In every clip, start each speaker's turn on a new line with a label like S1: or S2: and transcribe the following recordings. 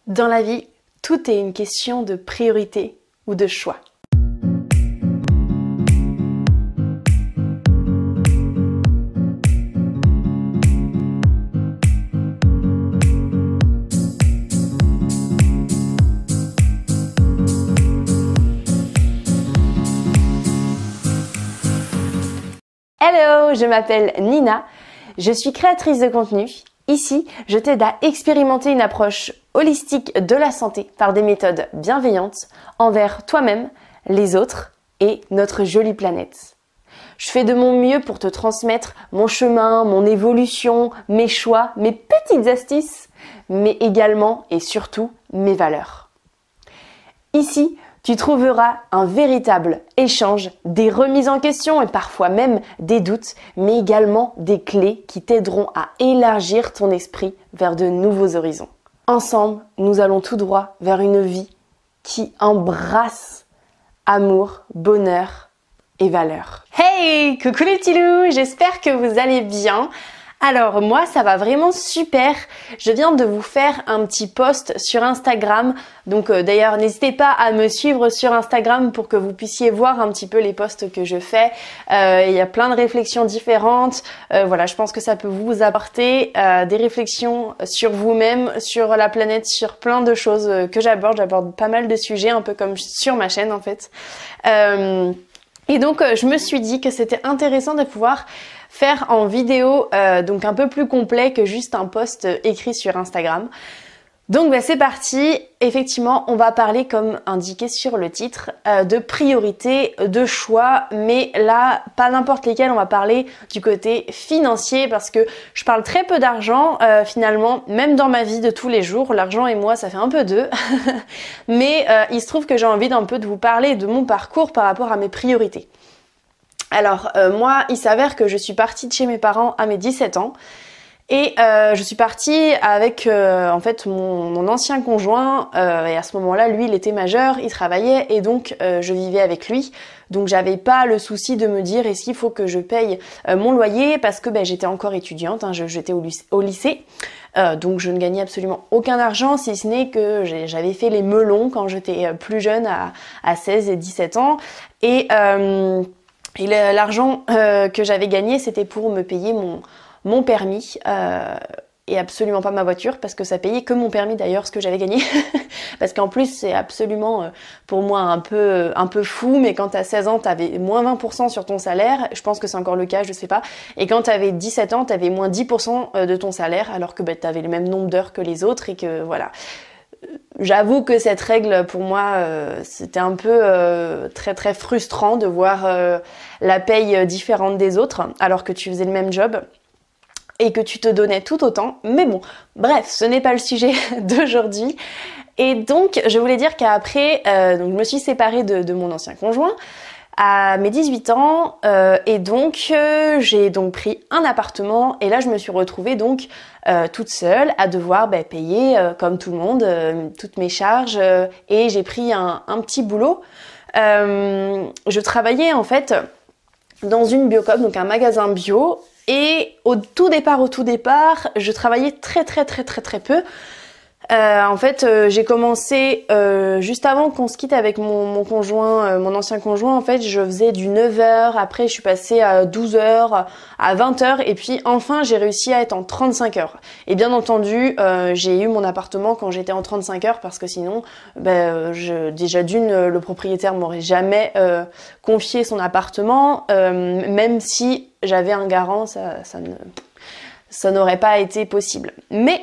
S1: Dans la vie, tout est une question de priorité ou de choix. Hello, je m'appelle Nina, je suis créatrice de contenu. Ici, je t'aide à expérimenter une approche holistique de la santé par des méthodes bienveillantes envers toi-même, les autres et notre jolie planète. Je fais de mon mieux pour te transmettre mon chemin, mon évolution, mes choix, mes petites astuces, mais également et surtout mes valeurs. Ici, tu trouveras un véritable échange, des remises en question et parfois même des doutes, mais également des clés qui t'aideront à élargir ton esprit vers de nouveaux horizons. Ensemble, nous allons tout droit vers une vie qui embrasse amour, bonheur et valeur. Hey, coucou les petits loups, j'espère que vous allez bien. Alors moi ça va vraiment super, je viens de vous faire un petit post sur Instagram, donc d'ailleurs n'hésitez pas à me suivre sur Instagram pour que vous puissiez voir un petit peu les posts que je fais, il y a plein de réflexions différentes, voilà je pense que ça peut vous apporter des réflexions sur vous-même, sur la planète, sur plein de choses que j'aborde pas mal de sujets un peu comme sur ma chaîne en fait. Et donc je me suis dit que c'était intéressant de pouvoir faire en vidéo donc un peu plus complet que juste un post écrit sur Instagram. Donc c'est parti, effectivement on va parler comme indiqué sur le titre de priorité, de choix, mais là pas n'importe lesquels, on va parler du côté financier parce que je parle très peu d'argent finalement, même dans ma vie de tous les jours, l'argent et moi ça fait un peu deux, mais il se trouve que j'ai envie d'un peu de vous parler de mon parcours par rapport à mes priorités. Alors moi il s'avère que je suis partie de chez mes parents à mes 17 ans et je suis partie avec en fait mon ancien conjoint et à ce moment-là lui il était majeur, il travaillait et donc je vivais avec lui. Donc j'avais pas le souci de me dire est-ce qu'il faut que je paye mon loyer parce que j'étais encore étudiante, hein, j'étais au lycée. Donc je ne gagnais absolument aucun argent si ce n'est que j'avais fait les melons quand j'étais plus jeune à 16 et 17 ans et l'argent que j'avais gagné, c'était pour me payer mon permis et absolument pas ma voiture parce que ça payait que mon permis d'ailleurs, ce que j'avais gagné. Parce qu'en plus, c'est absolument pour moi un peu fou, mais quand t'as 16 ans, t'avais moins 20% sur ton salaire. Je pense que c'est encore le cas, je sais pas. Et quand t'avais 17 ans, t'avais moins 10% de ton salaire alors que t'avais le même nombre d'heures que les autres et que voilà. J'avoue que cette règle pour moi c'était un peu très très frustrant de voir la paye différente des autres alors que tu faisais le même job et que tu te donnais tout autant, mais bon, bref, ce n'est pas le sujet d'aujourd'hui. Et donc je voulais dire qu'après donc je me suis séparée de mon ancien conjoint à mes 18 ans et donc j'ai donc pris un appartement et là je me suis retrouvée donc toute seule à devoir payer comme tout le monde toutes mes charges et j'ai pris un petit boulot. Je travaillais en fait dans une Biocoop, donc un magasin bio et au tout départ je travaillais très peu. En fait, j'ai commencé juste avant qu'on se quitte avec mon conjoint, mon ancien conjoint. En fait, je faisais du 9h, après je suis passée à 12h, à 20h et puis enfin j'ai réussi à être en 35 heures. Et bien entendu, j'ai eu mon appartement quand j'étais en 35 heures parce que sinon, déjà d'une, le propriétaire m'aurait jamais confié son appartement, même si j'avais un garant, ça n'aurait pas été possible. Mais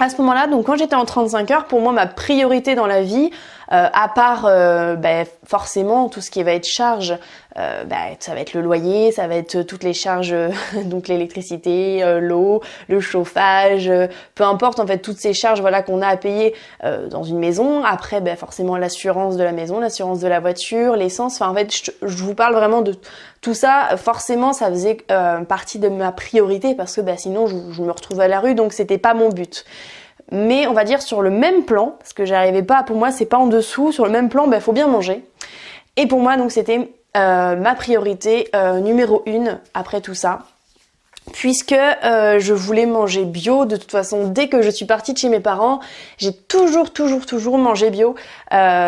S1: à ce moment-là, donc quand j'étais en 35 heures, pour moi ma priorité dans la vie, à part forcément tout ce qui va être charge, ça va être le loyer, ça va être toutes les charges, donc l'électricité, l'eau, le chauffage, peu importe en fait toutes ces charges voilà qu'on a à payer dans une maison. Après forcément l'assurance de la maison, l'assurance de la voiture, l'essence. Enfin en fait je vous parle vraiment de tout ça. Forcément ça faisait partie de ma priorité parce que sinon je me retrouvais à la rue donc c'était pas mon but. Mais on va dire sur le même plan, parce que j'arrivais pas, pour moi c'est pas en dessous, sur le même plan, faut bien manger. Et pour moi donc c'était ma priorité numéro 1 après tout ça. puisque je voulais manger bio. De toute façon, dès que je suis partie de chez mes parents, j'ai toujours mangé bio.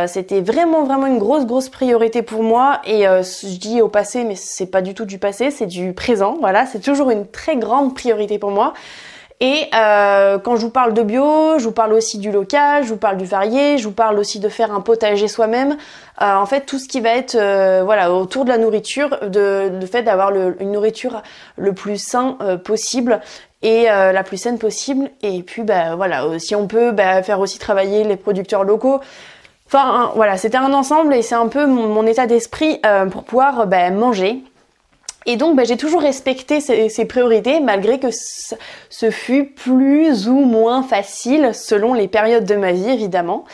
S1: C'était vraiment une grosse priorité pour moi. Et je dis au passé, mais c'est pas du tout du passé, c'est du présent. Voilà, c'est toujours une très grande priorité pour moi. Et quand je vous parle de bio, je vous parle aussi du local, je vous parle du varié, je vous parle aussi de faire un potager soi-même. En fait, tout ce qui va être voilà, autour de la nourriture, le fait d'avoir une nourriture le plus sain possible et la plus saine possible. Et puis voilà, si on peut faire aussi travailler les producteurs locaux. Enfin voilà, c'était un ensemble et c'est un peu mon état d'esprit pour pouvoir manger. Et donc j'ai toujours respecté ces priorités malgré que ce fut plus ou moins facile selon les périodes de ma vie évidemment.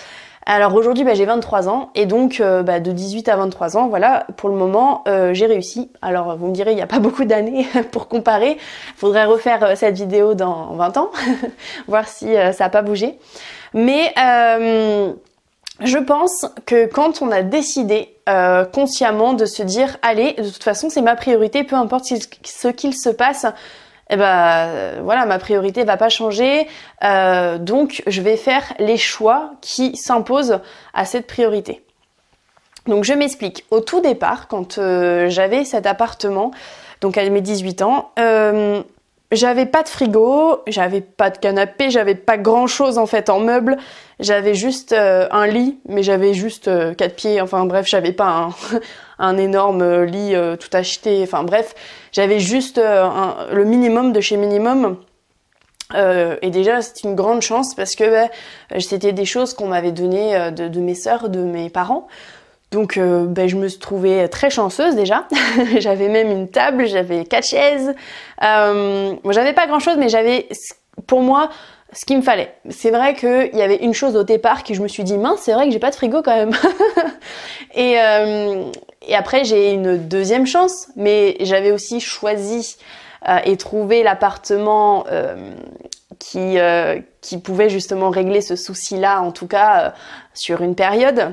S1: Alors aujourd'hui j'ai 23 ans et donc de 18 à 23 ans, voilà, pour le moment j'ai réussi. Alors vous me direz il n'y a pas beaucoup d'années pour comparer, faudrait refaire cette vidéo dans 20 ans, voir si ça n'a pas bougé. Mais je pense que quand on a décidé consciemment de se dire allez, de toute façon c'est ma priorité, peu importe ce qu'il se passe, voilà, ma priorité va pas changer, donc je vais faire les choix qui s'imposent à cette priorité. Donc je m'explique. Au tout départ, quand j'avais cet appartement, donc à mes 18 ans, j'avais pas de frigo, j'avais pas de canapé, j'avais pas grand chose en fait en meubles. J'avais juste un lit, mais j'avais juste 4 pieds, enfin bref, j'avais pas un énorme lit tout acheté, enfin bref, j'avais juste le minimum de chez minimum. Et déjà c'est une grande chance parce que c'était des choses qu'on m'avait données de mes sœurs, de mes parents. Donc je me suis trouvée très chanceuse déjà. J'avais même une table, j'avais 4 chaises. J'avais pas grand chose mais j'avais pour moi ce qu'il me fallait. C'est vrai qu'il y avait une chose au départ que je me suis dit mince, c'est vrai que j'ai pas de frigo quand même. Et après j'ai une deuxième chance, mais j'avais aussi choisi et trouvé l'appartement qui pouvait justement régler ce souci-là, en tout cas sur une période.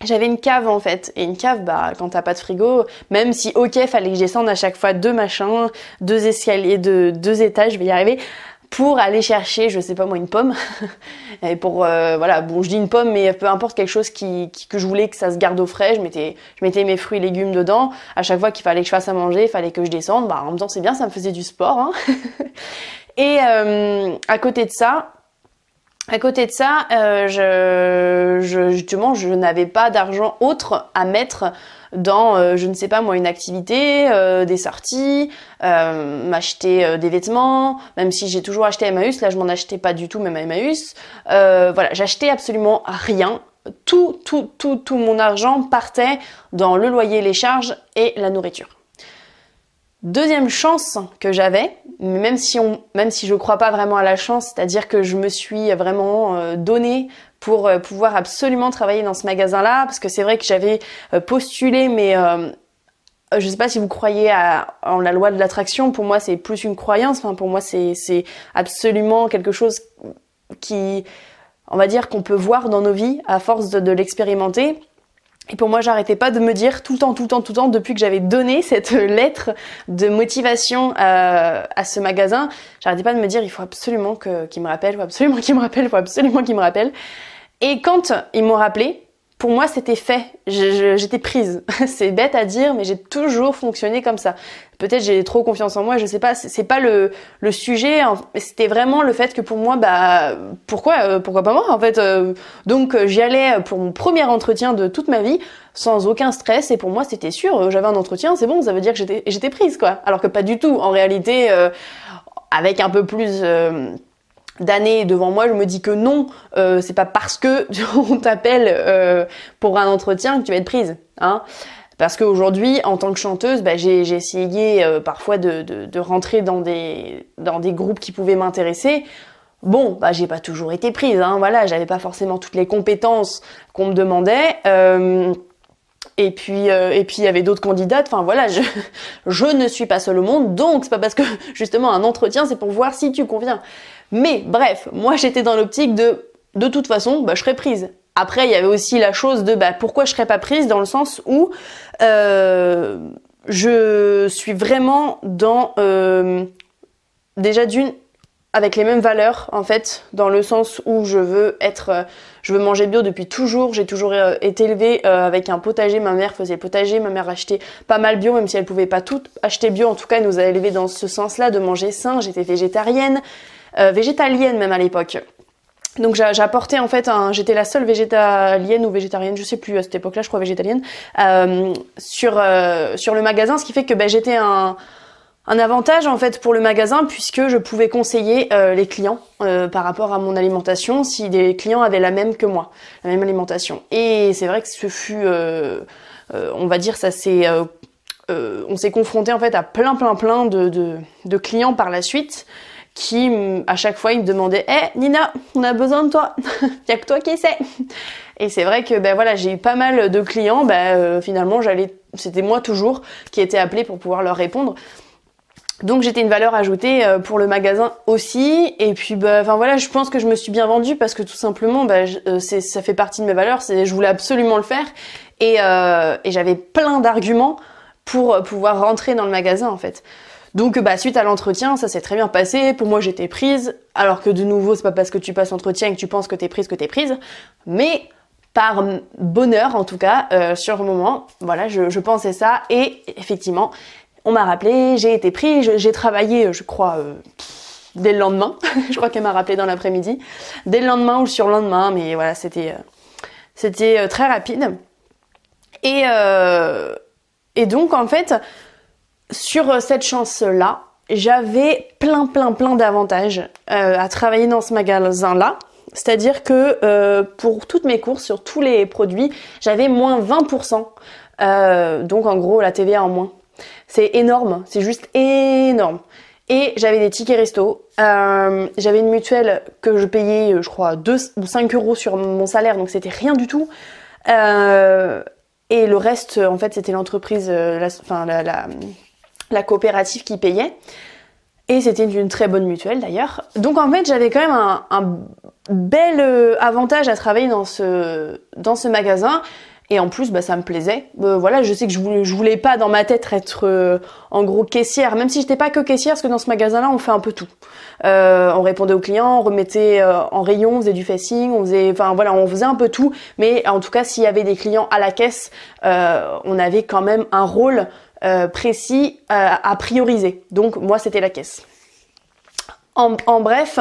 S1: J'avais une cave en fait, et une cave, quand t'as pas de frigo, même si ok, fallait que je descende à chaque fois 2 machins, 2 escaliers de 2 étages, je vais y arriver, pour aller chercher, je sais pas moi, une pomme. Et pour voilà, bon, je dis une pomme, mais peu importe, quelque chose que je voulais que ça se garde au frais, je mettais mes fruits et légumes dedans. À chaque fois qu'il fallait que je fasse à manger, il fallait que je descende. En même temps, c'est bien, ça me faisait du sport. Hein. Et à côté de ça, justement, je n'avais pas d'argent autre à mettre dans, je ne sais pas moi, une activité, des sorties, m'acheter des vêtements, même si j'ai toujours acheté Emmaüs, là je m'en achetais pas du tout même à Emmaüs. Voilà, j'achetais absolument rien. Tout mon argent partait dans le loyer, les charges et la nourriture. Deuxième chance que j'avais, même si je crois pas vraiment à la chance, c'est-à-dire que je me suis vraiment donnée pour pouvoir absolument travailler dans ce magasin-là, parce que c'est vrai que j'avais postulé, mais je sais pas si vous croyez en la loi de l'attraction. Pour moi, c'est plus une croyance. Enfin, pour moi, c'est absolument quelque chose qui, on va dire, qu'on peut voir dans nos vies à force de l'expérimenter. Et pour moi, j'arrêtais pas de me dire tout le temps, depuis que j'avais donné cette lettre de motivation à ce magasin, j'arrêtais pas de me dire il faut absolument qu'il me rappelle, il faut absolument qu'il me rappelle. Et quand ils m'ont rappelé, pour moi c'était fait, j'étais prise. C'est bête à dire, mais j'ai toujours fonctionné comme ça. Peut-être j'ai trop confiance en moi, je sais pas, c'est pas le sujet, c'était vraiment le fait que pour moi, pourquoi pas moi en fait. Donc j'y allais pour mon premier entretien de toute ma vie, sans aucun stress, et pour moi c'était sûr, j'avais un entretien, c'est bon, ça veut dire que j'étais prise quoi. Alors que pas du tout, en réalité, avec un peu plus d'années devant moi, je me dis que non, c'est pas parce que on t'appelle pour un entretien que tu vas être prise, hein. Parce qu'aujourd'hui, en tant que chanteuse, j'ai essayé parfois de rentrer dans des groupes qui pouvaient m'intéresser. Bon, j'ai pas toujours été prise, hein, voilà, j'avais pas forcément toutes les compétences qu'on me demandait. Et puis il y avait d'autres candidates. Enfin voilà, je ne suis pas seule au monde, donc c'est pas parce que justement un entretien c'est pour voir si tu conviens. Mais bref, moi j'étais dans l'optique de toute façon, je serais prise. Après il y avait aussi la chose de pourquoi je serais pas prise, dans le sens où je suis vraiment dans déjà d'une avec les mêmes valeurs en fait, dans le sens où je veux manger bio depuis toujours. J'ai toujours été élevée avec un potager. Ma mère faisait le potager, ma mère achetait pas mal bio, même si elle pouvait pas tout acheter bio. En tout cas, elle nous a élevés dans ce sens-là, de manger sain. J'étais végétarienne, végétalienne même à l'époque. Donc j'apportais en fait j'étais la seule végétalienne ou végétarienne, je sais plus à cette époque-là, je crois végétalienne, sur le magasin, ce qui fait que j'étais un avantage en fait pour le magasin, puisque je pouvais conseiller les clients par rapport à mon alimentation si des clients avaient la même que moi, la même alimentation. Et c'est vrai que ce fut, on va dire, on s'est confronté en fait à plein de clients par la suite qui à chaque fois ils me demandaient Nina, on a besoin de toi, y a que toi qui sais. Et c'est vrai que voilà, j'ai eu pas mal de clients, finalement c'était moi toujours qui étais appelée pour pouvoir leur répondre. Donc j'étais une valeur ajoutée pour le magasin aussi. Et puis voilà, je pense que je me suis bien vendue parce que tout simplement ça fait partie de mes valeurs, je voulais absolument le faire et j'avais plein d'arguments pour pouvoir rentrer dans le magasin en fait. Donc suite à l'entretien, ça s'est très bien passé. Pour moi, j'étais prise, alors que de nouveau, c'est pas parce que tu passes l'entretien et que tu penses que t'es prise, mais par bonheur en tout cas, sur le moment, voilà, je pensais ça et effectivement, on m'a rappelé, j'ai été prise, j'ai travaillé, je crois, dès le lendemain. Je crois qu'elle m'a rappelé dans l'après-midi, dès le lendemain ou le surlendemain, mais voilà, c'était très rapide. Et donc en fait, sur cette chance-là, j'avais plein d'avantages à travailler dans ce magasin-là. C'est-à-dire que pour toutes mes courses, sur tous les produits, j'avais moins 20%. Donc en gros, la TVA en moins. C'est énorme, c'est juste énorme. Et j'avais des tickets resto. J'avais une mutuelle que je payais, je crois, 2 ou 5 euros sur mon salaire, donc c'était rien du tout. Et le reste, en fait, c'était l'entreprise, la coopérative qui payait. Et c'était une très bonne mutuelle d'ailleurs. Donc en fait, j'avais quand même un bel avantage à travailler dans ce magasin. Et en plus, ça me plaisait. Voilà, je sais que je voulais pas dans ma tête être en gros caissière, même si j'étais pas que caissière, parce que dans ce magasin-là, on fait un peu tout. On répondait aux clients, on remettait en rayon, on faisait du facing, on faisait un peu tout. Mais en tout cas, s'il y avait des clients à la caisse, on avait quand même un rôle précis à prioriser. Donc moi, c'était la caisse. En bref,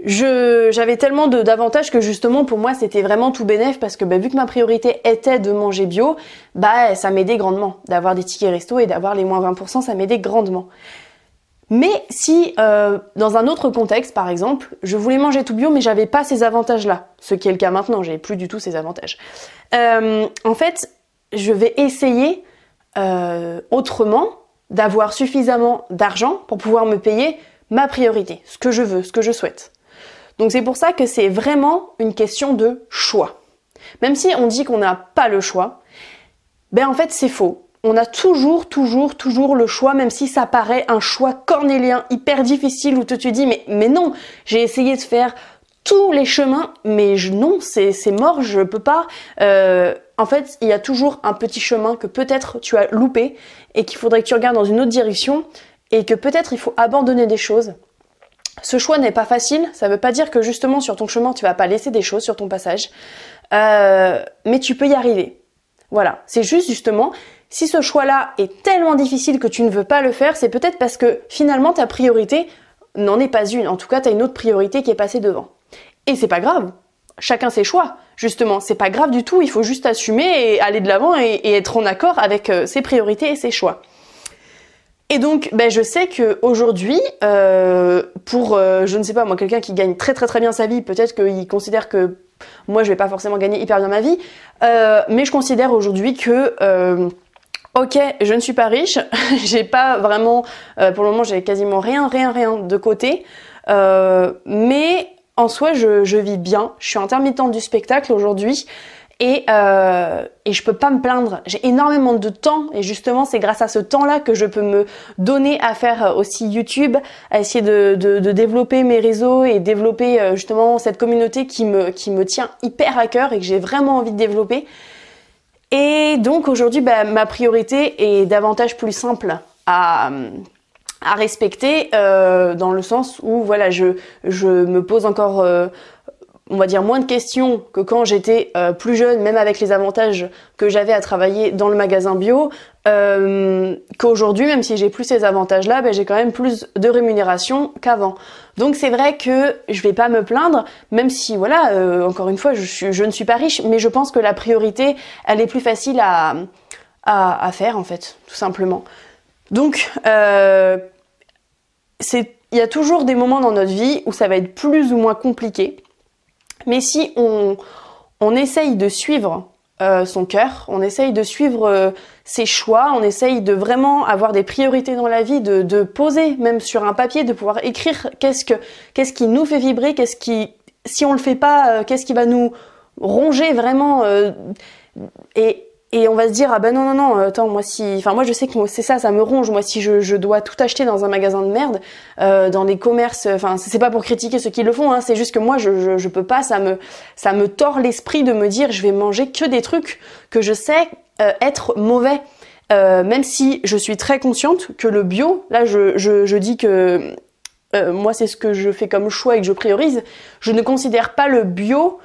S1: j'avais tellement d'avantages que justement pour moi c'était vraiment tout bénef, parce que vu que ma priorité était de manger bio, ça m'aidait grandement d'avoir des tickets resto et d'avoir les moins 20%, ça m'aidait grandement. Mais si dans un autre contexte par exemple, je voulais manger tout bio mais j'avais pas ces avantages-là, ce qui est le cas maintenant, j'ai plus du tout ces avantages. En fait, je vais essayer autrement d'avoir suffisamment d'argent pour pouvoir me payer ma priorité, ce que je veux, ce que je souhaite. Donc c'est pour ça que c'est vraiment une question de choix. Même si on dit qu'on n'a pas le choix, en fait c'est faux. On a toujours le choix, même si ça paraît un choix cornélien, hyper difficile, où tu te dis mais non, j'ai essayé de faire tous les chemins, mais non, c'est mort, je peux pas. En fait, il y a toujours un petit chemin que peut-être tu as loupé et qu'il faudrait que tu regardes dans une autre direction et que peut-être il faut abandonner des choses. Ce choix n'est pas facile, ça veut pas dire que justement sur ton chemin tu vas pas laisser des choses sur ton passage, mais tu peux y arriver. Voilà, c'est juste justement, si ce choix-là est tellement difficile que tu ne veux pas le faire, c'est peut-être parce que finalement ta priorité n'en est pas une. En tout cas, tu as une autre priorité qui est passée devant. Et c'est pas grave, chacun ses choix, justement, c'est pas grave du tout, il faut juste assumer et aller de l'avant et être en accord avec ses priorités et ses choix. Et donc, je sais que aujourd'hui, pour, je ne sais pas, moi, quelqu'un qui gagne très bien sa vie, peut-être qu'il considère que moi, je vais pas forcément gagner hyper bien ma vie, mais je considère aujourd'hui que, ok, je ne suis pas riche, j'ai pas vraiment, pour le moment, j'ai quasiment rien de côté, mais en soi, je vis bien. Je suis intermittente du spectacle aujourd'hui. Et je peux pas me plaindre, j'ai énormément de temps et justement c'est grâce à ce temps-là que je peux me donner à faire aussi YouTube, à essayer de développer mes réseaux et développer justement cette communauté qui me tient hyper à cœur et que j'ai vraiment envie de développer. Et donc aujourd'hui ma priorité est davantage plus simple à à respecter dans le sens où voilà, je me pose encore on va dire moins de questions que quand j'étais plus jeune, même avec les avantages que j'avais à travailler dans le magasin bio, qu'aujourd'hui, même si j'ai plus ces avantages-là, j'ai quand même plus de rémunération qu'avant. Donc c'est vrai que je vais pas me plaindre, même si voilà, encore une fois, je ne suis pas riche, mais je pense que la priorité, elle est plus facile à faire en fait, tout simplement. Donc il y a toujours des moments dans notre vie où ça va être plus ou moins compliqué. Mais si on essaye de suivre son cœur, on essaye de suivre ses choix, on essaye de vraiment avoir des priorités dans la vie, de poser même sur un papier, de pouvoir écrire qu'est-ce qui nous fait vibrer, si on le fait pas, qu'est-ce qui va nous ronger vraiment et on va se dire ah ben non attends moi je sais que c'est ça me ronge moi si je dois tout acheter dans un magasin de merde dans les commerces c'est pas pour critiquer ceux qui le font c'est juste que moi je peux pas, ça me tord l'esprit de me dire je vais manger que des trucs que je sais être mauvais même si je suis très consciente que le bio là je dis que moi c'est ce que je fais comme choix et que je priorise, je ne considère pas le bio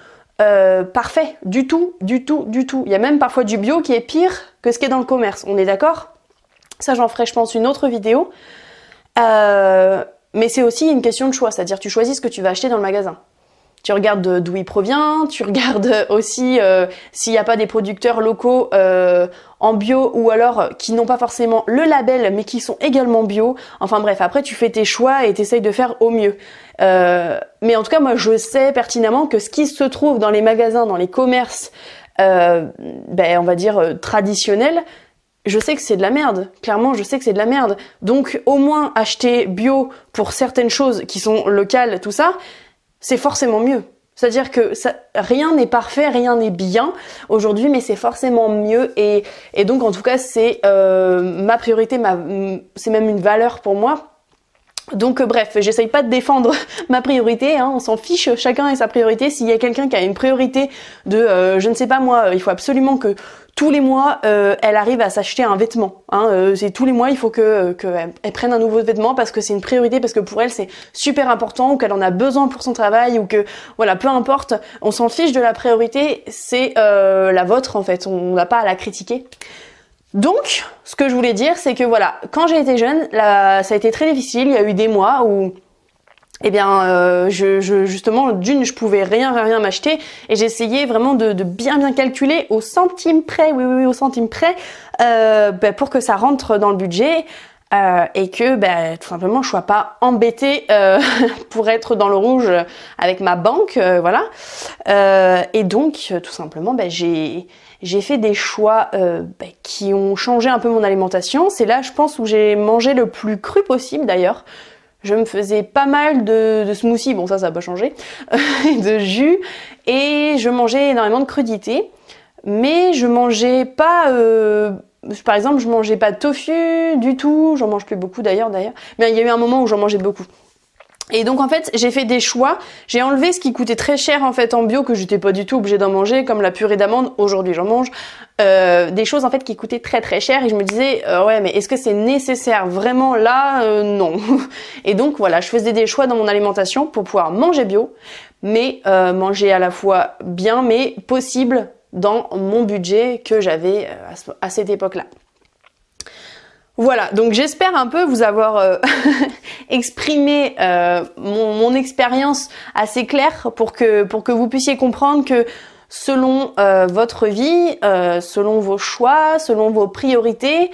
S1: parfait, du tout. Il y a même parfois du bio qui est pire que ce qui est dans le commerce. On est d'accord ? Ça, j'en ferai, je pense, une autre vidéo. Mais c'est aussi une question de choix, c'est-à-dire tu choisis ce que tu vas acheter dans le magasin. Tu regardes d'où il provient, tu regardes aussi s'il n'y a pas des producteurs locaux en bio ou alors qui n'ont pas forcément le label mais qui sont également bio. Enfin bref, après tu fais tes choix et t'essayes de faire au mieux. Mais en tout cas, moi je sais pertinemment que ce qui se trouve dans les magasins, dans les commerces, on va dire traditionnels, je sais que c'est de la merde. Clairement, je sais que c'est de la merde. Donc au moins acheter bio pour certaines choses qui sont locales, tout ça, c'est forcément mieux. C'est-à-dire que rien n'est parfait, rien n'est bien aujourd'hui, mais c'est forcément mieux. Et donc, en tout cas, c'est ma priorité, c'est même une valeur pour moi. Donc bref, j'essaye pas de défendre ma priorité, on s'en fiche, chacun a sa priorité. S'il y a quelqu'un qui a une priorité de, je ne sais pas moi, il faut absolument que tous les mois, elle arrive à s'acheter un vêtement. C'est tous les mois, il faut qu'elle prenne un nouveau vêtement parce que c'est une priorité, parce que pour elle c'est super important ou qu'elle en a besoin pour son travail ou que voilà, peu importe. On s'en fiche de la priorité, c'est la vôtre en fait. On n'a pas à la critiquer. Donc, ce que je voulais dire, c'est que voilà, quand j'ai été jeune, ça a été très difficile. Il y a eu des mois où justement, je pouvais rien m'acheter et j'essayais vraiment de bien calculer au centime près, oui, au centime près, pour que ça rentre dans le budget et que tout simplement je sois pas embêtée pour être dans le rouge avec ma banque, voilà. Et donc, tout simplement, j'ai fait des choix qui ont changé un peu mon alimentation. C'est là, je pense, où j'ai mangé le plus cru possible d'ailleurs. Je me faisais pas mal de smoothies, bon ça n'a pas changé, de jus, et je mangeais énormément de crudités, mais je mangeais pas, par exemple je mangeais pas de tofu du tout, j'en mange plus beaucoup d'ailleurs, mais il y a eu un moment où j'en mangeais beaucoup. Et donc en fait j'ai fait des choix, j'ai enlevé ce qui coûtait très cher en fait en bio que j'étais pas du tout obligée d'en manger, comme la purée d'amandes, aujourd'hui j'en mange, des choses en fait qui coûtaient très très cher et je me disais ouais mais est-ce que c'est nécessaire vraiment là, non. Et donc voilà, je faisais des choix dans mon alimentation pour pouvoir manger bio, mais manger à la fois bien mais possible dans mon budget que j'avais à cette époque-là. Voilà, donc j'espère un peu vous avoir exprimé mon expérience assez claire pour que vous puissiez comprendre que selon votre vie, selon vos choix, selon vos priorités,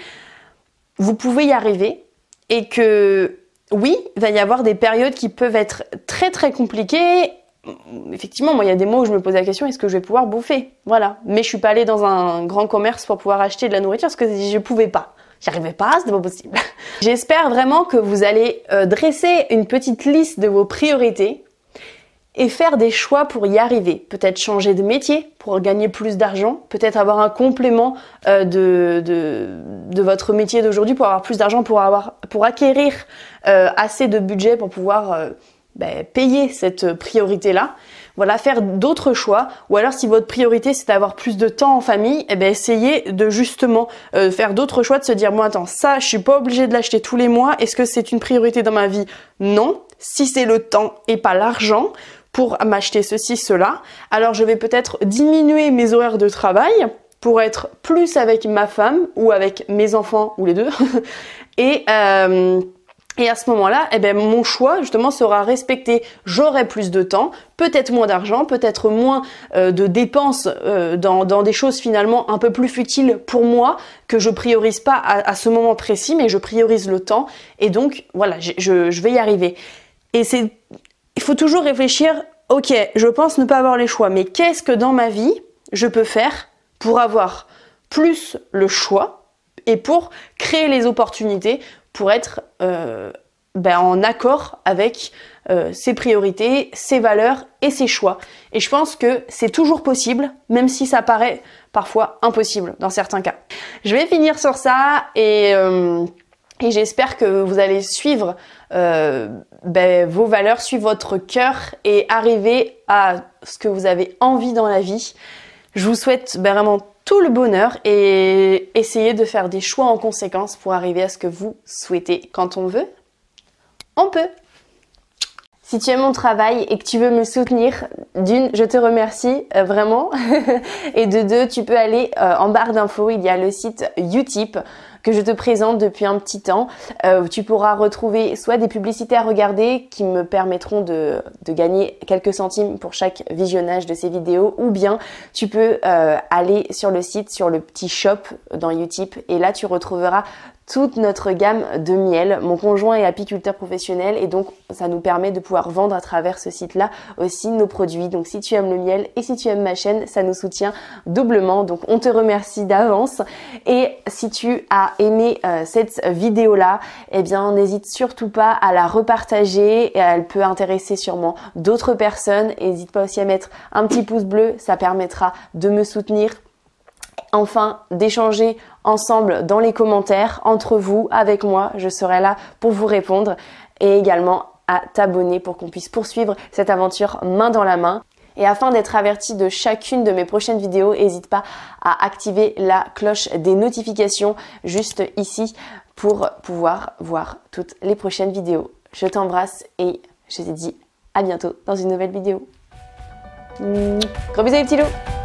S1: vous pouvez y arriver et que oui, il va y avoir des périodes qui peuvent être très très compliquées. Effectivement, moi il y a des mois où je me pose la question, est-ce que je vais pouvoir bouffer? Voilà, mais je suis pas allée dans un grand commerce pour pouvoir acheter de la nourriture parce que je pouvais pas. J'y arrivais pas, c'était pas possible. J'espère vraiment que vous allez dresser une petite liste de vos priorités et faire des choix pour y arriver. Peut-être changer de métier pour gagner plus d'argent, peut-être avoir un complément de votre métier d'aujourd'hui pour avoir plus d'argent, pour acquérir assez de budget pour pouvoir payer cette priorité-là. voilà, faire d'autres choix. Ou alors si votre priorité c'est d'avoir plus de temps en famille, eh ben essayez de justement faire d'autres choix, de se dire bon attends, ça je suis pas obligée de l'acheter tous les mois, est-ce que c'est une priorité dans ma vie? Non. Si c'est le temps et pas l'argent pour m'acheter ceci, cela, alors je vais peut-être diminuer mes horaires de travail pour être plus avec ma femme ou avec mes enfants ou les deux. Et à ce moment-là, eh ben, mon choix justement sera respecté. J'aurai plus de temps, peut-être moins d'argent, peut-être moins de dépenses dans des choses finalement un peu plus futiles pour moi, que je priorise pas à ce moment précis, mais je priorise le temps. Et donc voilà, je vais y arriver. Et il faut toujours réfléchir, ok, je pense ne pas avoir les choix, mais qu'est-ce que dans ma vie je peux faire pour avoir plus le choix et pour créer les opportunités pour être en accord avec ses priorités, ses valeurs et ses choix. Et je pense que c'est toujours possible, même si ça paraît parfois impossible dans certains cas. Je vais finir sur ça et j'espère que vous allez suivre vos valeurs, suivre votre cœur et arriver à ce que vous avez envie dans la vie. Je vous souhaite vraiment tout le bonheur et essayez de faire des choix en conséquence pour arriver à ce que vous souhaitez. Quand on veut, on peut. Si tu aimes mon travail et que tu veux me soutenir, d'une, je te remercie vraiment. Et de deux, tu peux aller en barre d'infos, il y a le site Utip que je te présente depuis un petit temps. Tu pourras retrouver soit des publicités à regarder qui me permettront de gagner quelques centimes pour chaque visionnage de ces vidéos, ou bien tu peux aller sur le site, sur le petit shop dans Utip, et là tu retrouveras toute notre gamme de miel. Mon conjoint est apiculteur professionnel et donc ça nous permet de pouvoir vendre à travers ce site-là aussi nos produits. Donc si tu aimes le miel et si tu aimes ma chaîne, ça nous soutient doublement. Donc on te remercie d'avance. Et si tu as aimé cette vidéo-là, eh bien n'hésite surtout pas à la repartager et elle peut intéresser sûrement d'autres personnes. N'hésite pas aussi à mettre un petit pouce bleu, ça permettra de me soutenir. Enfin, d'échanger ensemble dans les commentaires, entre vous, avec moi, je serai là pour vous répondre, et également à t'abonner pour qu'on puisse poursuivre cette aventure main dans la main. Et afin d'être averti de chacune de mes prochaines vidéos, n'hésite pas à activer la cloche des notifications juste ici pour pouvoir voir toutes les prochaines vidéos. Je t'embrasse et je te dis à bientôt dans une nouvelle vidéo. Gros bisous les petits loups!